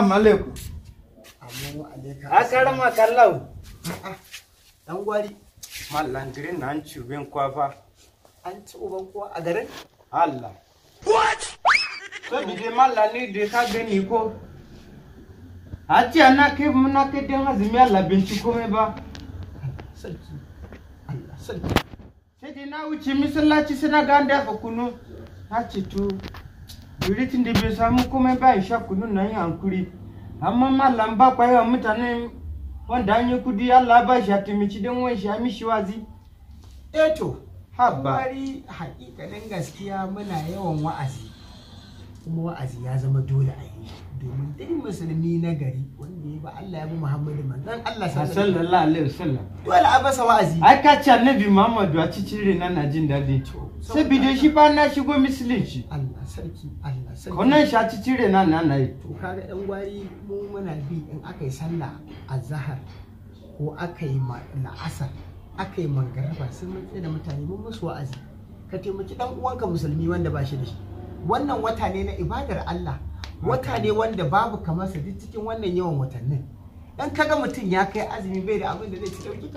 Assalamu alaikum. Amma alaika. Akarama kallau. Dan gwari. Mallan girin nan cubin kwafa. An ci uban kuwa a garin? Allah. What? Sabide mallan ni da ka gani ko. Aci ana kai muna kai dan azumi Allah binciko mai ba. Sarki. Allah sarki. Sai dai na wuce masallaci suna ga da fa kunu. Na ce to biritin da bai samu komai ba ya sha kunun nan ya hankuri. Amma mallan ba kwaiwa mutane wanda an yi kudi Allah ba shi a taimici don wani shi a mishi wazi. To, gwari haƙiƙanin gaskiya muna yawan wa'azi. Kuma wa'azi ya zama dole a yi. Domin duk musulmi na gari wanda ya ba Allah ya bi Muhammadu manzon Allah sallallahu alaihi wasallam. Dole a masa wa'azi. Ai ka ce Annabi Muhammadu a cikin rena na jin daɗi. Saboda shi ba na shigo musulunci. Allah sarki, Allah sarki. Wannan shi a cikin rena na yi. To kaga ɗan gwari mu muna bi in aka yi sallah azhar ko aka yi la'asar aka yi mangaraba sun mutse da mutane mun musu wa'azi. Ka taimaki ɗan uwanka musulmi wanda ba shi da shi. Wannan wata ne na ibadar Allah. Wata ne wanda babu kamar sa duk cikin wannan yawan watannin. Dan kaga mutum ya kai azumi bai da abin da zai ci dauki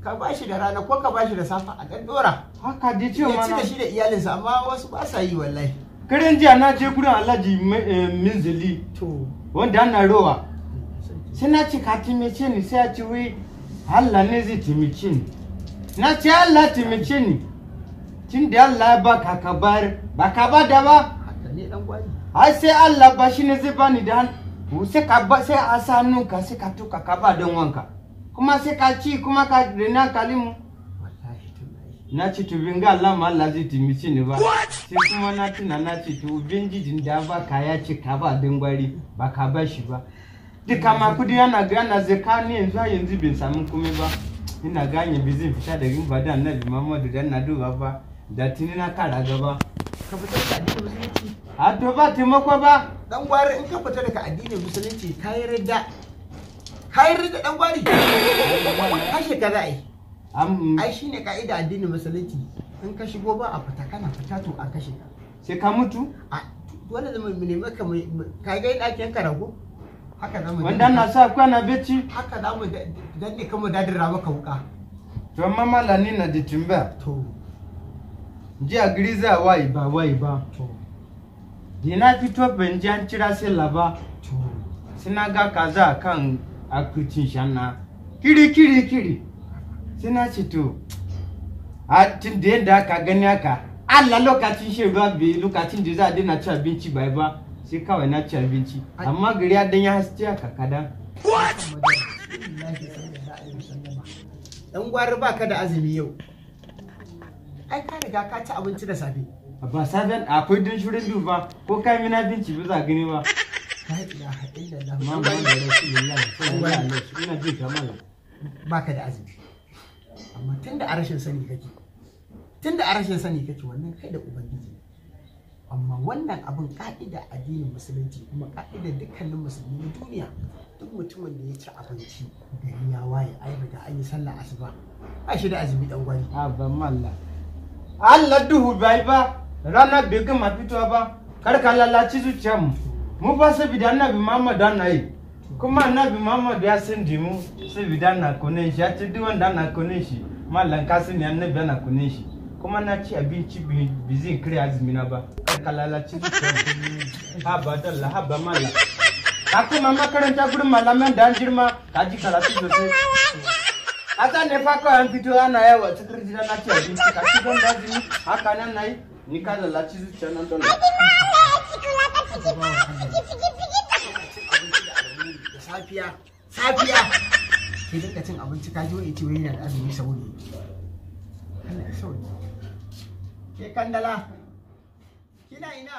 ka bashi da rana ko ka bashi da safa a dan dora. Haka dai ce mana. Ya ci da shi da iyalinsa amma wasu ba sa yi wallahi. Karen jiya na je gurin Alhaji Minzili. To wanda ana rowa. Sai na ce ka taimake ni sai ya ce wai Allah ne zai taimake ni. Na ce Allah taimake ni. Tun da Allah ya baka ka bar ba ka ba da ba. Haka ne dan gwani. Ai sai Allah ba shi ne zai bani da hannu sai ka ba sai a sa hannunka sai ka tuka ka ba don wanka kuma sai ka ci kuma ka rena kalimu wallahi tunayi na ci to binga Allah ma Allah zai timici ni ba sai kuma na tuna na ci to binjijin da ba ka ya ci ka ba don gwari ba ka ba shi ba duka ma kudi yana gana zakka ne yanzu bin samu komai ba ina ganye bizin fita da rin ba da Annabi Muhammadu dan na duba ba da tuni na kara gaba ka fita da addinin musulunci a to ba taimako ba dan gwari in ka fita daga addinin musulunci kai ridda dan gwari kashe ka za'i ai shine kaida addinin musulunci in ka shigo ba a fita kana fita to a kashe ka sai ka mutu a dole zama mu nemi ka ga yadda ake yanka rago haka zamu wanda na sa kwana bacci haka zamu danne kuma dadira maka wuka to amma malani na da timba to jiya griza wai ba to dina fito ban ji an cira sai laba to sina ga kaza kan akutin shanna kiri sina ce to a tun da yadda aka gani haka Allah lokacin shi ruwa bai lokacin da za a daina ci abinci bai ba sai kawai na ci abinci amma gari ya dan ya haske haka kadan dan gwari baka da azumi yau ai ka riga ka ci abinci da safe ba safen akwai din shirin duba ko kai mina binci ba za gani ba la ilaha illallah Muhammadu Rasulullah sallallahu alaihi wasallam ina ji kamar baka da azumi amma tunda a rashin sani kake wannan kai da ubangiji amma wannan abin ka'ida addinin musulunci kuma ka'ida dukkanin musulmi na duniya duk mutumin da ya ci abinci gari ya waye ai riga an yi sallah asuba ba shi da azumi dan gwani a ban malla Allah duhu bai ba rana bai gama fitowa ba kar ka lalaci zuciyar mu ba saboda Annabi Muhammad na yi kuma Annabi Muhammad ya san mu saboda na kunin shi ya ci duk wanda na kunin shi mallan ka sani Annabi na kunin shi kuma na ci abinci bi zai kire azumi na ba kar ka lalaci zuciyar ha ba dalla ha ba malla ka kuma makaranta gurin malaman da an girma ka ji karatu sosai aka ne fa kawai an fito ana yawa cikin gida na ci abinci ka ci don dazini haka nan na yi ni ka lalaci zuciya nan don safiya ke dinka cin abinci ka ji wai ce wai yana da azumi saboda Allah ya sauke ke kandala kina ina